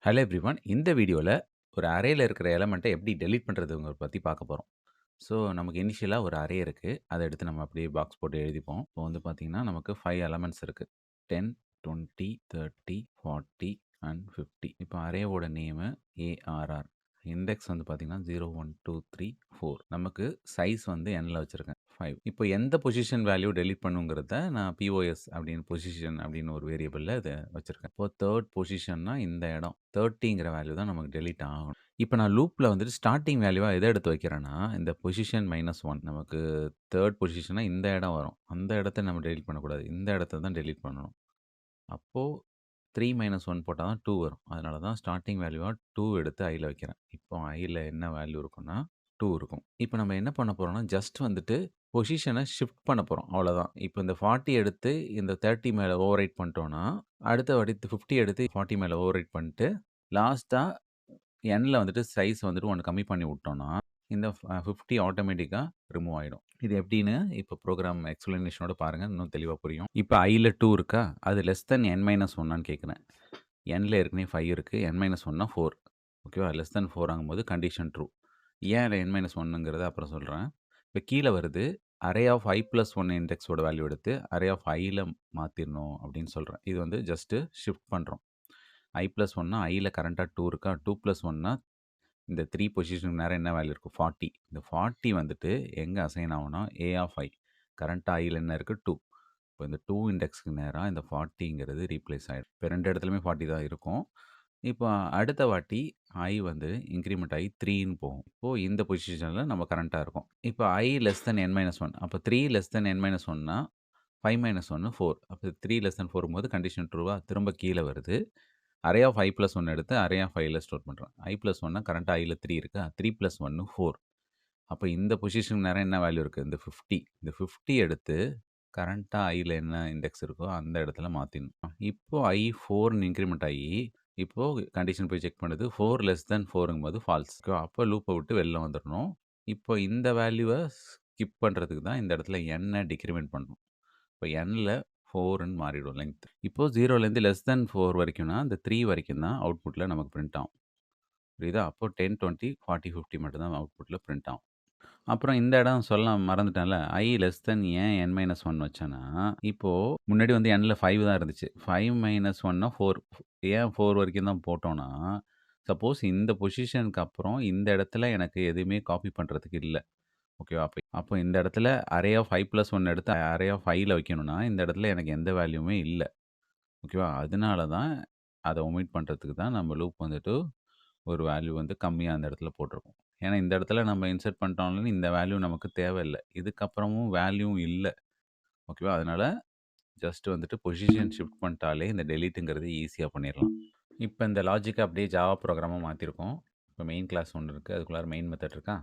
Hello everyone. இந்த வீடியோல ஒரு அரேல இருக்கிற எலமெண்ட்ட எப்படி டெலீட் பண்றதுங்கிறத பத்தி பார்க்க போறோம். ஸோ, நமக்கு இனிஷியலா ஒரு அரே இருக்கு. அத எடுத்து நம்ம அப்படியே பாக்ஸ் போட்டு எழுதிப்போம். இப்போ வந்து பார்த்தீங்கன்னா, நமக்கு 5 எலமெண்ட்ஸ் இருக்கு. 10, 20, 30, 40 அண்ட் 50. இப்போ அரேவோட நேமு ARR. இண்டெக்ஸ் வந்து பார்த்தீங்கன்னா 0, 1, 2, 3, 4. நமக்கு சைஸ் வந்து nல வச்சிருக்கேன் 5. இப்போ எந்த பொசிஷன் வேல்யூ டெலீட் பண்ணுங்கிறத நான் POS அப்படின்னு பொசிஷன் அப்படின்னு ஒரு வேரியபிள்ல இத வச்சிருக்கேன். இப்போ 3 பொசிஷன்னா இந்த இடம் 30ங்கிற வேல்யூ தான் நமக்கு டெலீட் ஆகணும். இப்போ நான் லூப்ல வந்துட்டு ஸ்டார்ட்டிங் வேல்யூவா எத எடுத்து வைக்கிறேன்னா, இந்த பொசிஷன் -1 நமக்கு 3 பொசிஷன்னா இந்த இடம் வரும். அந்த இடத்த நம்ம டெலீட் பண்ணக்கூடாது. இந்த இடத்த தான் டெலீட் பண்ணணும். அப்போ 3 - 1 போட்டா தான் 2 வரும். அதனால தான் ஸ்டார்ட்டிங் வேல்யூவா 2 எடுத்து ஐல வைக்கிறேன். இப்போ ஐல என்ன வேல்யூ இருக்கும்னா 2 இருக்கும். இப்போ நம்ம என்ன பண்ண போறோம்னா, ஜஸ்ட் வந்துட்டு பொசிஷன ஷிஃப்ட் பண்ண போறோம். அவ்வளோதான். இப்போ இந்த 40 எடுத்து இந்த 30 மேல ஓவர்ரைட் பண்ணிட்டோம்னா, அடுத்த வாட்டி 50 எடுத்து 40 மேல ஓவர்ரைட் பண்ணிட்டு, லாஸ்ட்டா என்ல வந்துட்டு சைஸ் வந்துட்டு 1 கம்மி பண்ணி விட்டோம்னா, இந்த 50 ஆட்டோமேட்டிக்கா ரிமூவ் ஆயிடும். இது எப்படின்னு இப்போ ப்ரோகிராம் எக்ஸ்ப்ளனேஷனோட பாருங்க. இன்னும் தெளிவா புரியும். இப்போ ஐல 2 இருக்கா? அது லெஸ் தென் n-1 கேட்கிறேன். nல ஏற்கனவே 5 இருக்கு. n-1னா 4. ஓகேவா? லெஸ் தென் 4 ஆகும்போது கண்டிஷன் ட்ரூ. ஏன் n-1ங்கிறத அப்புறம் சொல்றேன். இப்போ கீழ வருது. அரே ஆஃப் i + 1 இண்டெக்ஸோட வேல்யூ எடுத்து அரே ஆஃப் iல மாத்திரணும் அப்படின்னு சொல்றேன். இது வந்து ஜஸ்ட் ஷிஃப்ட் பண்றோம். i + 1னா iல கரண்ட்டா 2 இருக்கா? 2 + 1னா இந்த 3 பொசிஷனுக்கு நேரா என்ன வேல்யூ இருக்கும்? 40. இந்த 40 வந்துட்டு எங்க அசைன் ஆகும்னா, A ஆஃப் i. கரண்ட்டா iல என்ன இருக்கு? 2. இப்போ இந்த 2 இண்டெக்ஸ்க்கு நேரா இந்த 40ங்கிறது ரீப்ளேஸ் ஆயிடும். இப்போ 2 இடத்துலயுமே 40 தான் இருக்கும். இப்போ அடுத்த வாட்டி i வந்து இன்கிரிமெண்ட் ஆகி 3ன்னு போகும். இப்போ இந்த பொசிஷன்ல நம்ம கரண்ட்டா இருக்கோம். இப்போ i லெஸ் தென் n-1. அப்போ 3 லெஸ் தென் n-1னா 5 - 1 4. அப்போ 3 லெஸ் தென் 4ங்கும்போது கண்டிஷன் ட்ரூவா திரும்ப கீழ வருது. அரே ஆஃப் i + 1 எடுத்து அரே ஆஃப் iல ஸ்டோர் பண்றேன். i + 1னா கரண்ட்டா iல 3 இருக்கா? 3 + 1 4. அப்ப இந்த பொசிஷனுக்கு நேரா என்ன வேல்யூ இருக்கு? இந்த 50. இந்த 50 எடுத்து கரண்ட்டா iல என்ன இண்டெக்ஸ் இருக்கோ அந்த இடத்துல மாத்திடணும். இப்போ i 4ன்னு இன்கிரிமெண்ட் ஆயி, இப்போ கண்டிஷன் போய் செக் பண்ணுது. 4 லெஸ் தென் 4ங்கும்போது ஃபால்ஸ். அப்போ லூப்ப விட்டு வெளில வந்துரணும். இப்போ இந்த வேல்யூவ ஸ்கிப் பண்றதுக்கு தான் இந்த இடத்துல n டிக்ரிமெண்ட் பண்ணணும். இப்போ nல 4ன்னு மாறிடும் லெங்த். இப்போ 0லேருந்து லெஸ் தென் 4 வரைக்கும்னா, இந்த 3 வரைக்கும் தான் அவுட்புட்ல நமக்கு பிரிண்ட் ஆகும். புரியுதா? அப்போ 10, 20, 40, 50 மட்டும் தான் அவுட்புட்ல பிரிண்ட் ஆகும். அப்புறம் இந்த இடம் சொல்ல மறந்துட்டேன்ல. i லெஸ் தென் ஏன் n-1 வச்சேன்னா, இப்போ முன்னாடி வந்து nல 5 தான் இருந்துச்சு. 5 - 1னா 4. ஏன் 4 வரைக்கும் தான் போட்டோம்னா, சப்போஸ் இந்த பொசிஷனுக்கு அப்புறம் இந்த இடத்துல எனக்கு எதுவுமே காப்பி பண்றதுக்கு இல்ல. ஓகேவா? அப்போ இந்த இடத்துல அரே ஆஃப் i + 1 எடுத்து அரே ஆஃப் iல வைக்கணும்னா, இந்த இடத்துல எனக்கு எந்த வேல்யூமே இல்ல. ஓகேவா? அதனால தான் அத ஒமிட் பண்றதுக்கு தான் நம்ம லூப் வந்துட்டு ஒரு வேல்யூ வந்து கம்மியா அந்த இடத்துல போட்டிருக்கோம். ஏன்னா இந்த இடத்துல நம்ம இன்சர்ட் பண்ணிட்டோம்னா இந்த வேல்யூ நமக்கு தேவையில்ல. இதுக்கப்புறமும் வேல்யூ இல்ல. ஓகேவா? அதனால ஜஸ்ட் வந்துட்டு பொசிஷன் ஷிஃப்ட் பண்ணிட்டாலே இந்த டெலீட்ங்கிறது ஈஸியா பண்ணிரலாம். இப்ப இந்த லாஜிக்க அப்படியே ஜாவா ப்ரோகிராமா மாத்திருக்கோம். இப்ப மெயின் கிளாஸ் ஒண்ணு இருக்கு. அதுக்குள்ளார மெயின் மெத்தட் இருக்கா?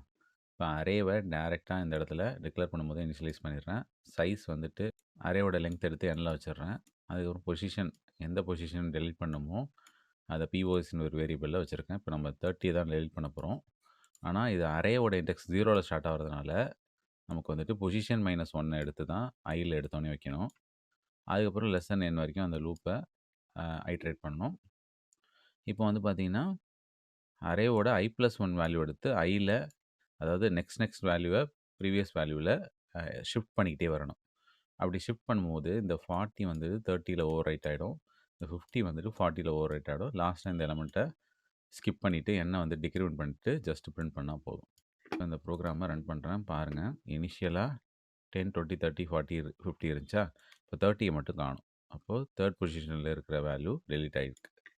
இப்ப அரேவ டைரக்ட்டா இந்த இடத்துல டிக்ளேர் பண்ணும்போதே இனிஷியலைஸ் பண்ணிடுறேன். சைஸ் வந்துட்டு அரேவோட லெங்த் எடுத்து nல வச்சுடுறேன். அதுக்கப்புறம் பொசிஷன் எந்த பொசிஷன் டெலீட் பண்ணணுமோ, அத POSன்னு ஒரு வேரியபிள்ல வச்சிருக்கேன். இப்ப நம்ம 30 தான் டெலீட் பண்ண போறோம். ஆனா இது அரேவோட இண்டெக்ஸ் 0ல ஸ்டார்ட் ஆகுறதுனால, நமக்கு வந்துட்டு பொசிஷன் -1 எடுத்து தான் iல எடுத்தோனே வைக்கணும். அதுக்கப்புறம் லெஸ் தென் n வரைக்கும் அந்த லூப்ப ஐட்ரேட் பண்ணணும். இப்போ வந்து பார்த்தீங்கன்னா, அரேவோட i + 1 வேல்யூ எடுத்து iல அதாவது நெக்ஸ்ட் வேல்யூவ ப்ரீவியஸ் வேல்யூல ஷிஃப்ட் பண்ணிக்கிட்டே வரணும். அப்படி ஷிஃப்ட் பண்ணும்போது, இந்த 40 வந்து 30ல ஓவர்ரைட் ஆயிடும். இந்த 50 வந்துட்டு 40ல ஓவர்ரைட் ஆயிடும். லாஸ்ட்டா இந்த எலமெண்ட்ட ஸ்கிப் பண்ணிட்டு, n வந்து டிக்ரிமெண்ட் பண்ணிட்டு ஜஸ்ட் பிரிண்ட் பண்ணா போதும். இப்ப இந்த ப்ரோகிராம ரன் பண்றேன் பாருங்க. இனிஷியலா 10, 20, 30, 40, 50 இருந்துச்சா? இப்போ 30ய மட்டும் காணோம். அப்போ 3 பொசிஷன்ல இருக்கிற வேல்யூ டெலீட் ஆயிருக்கு.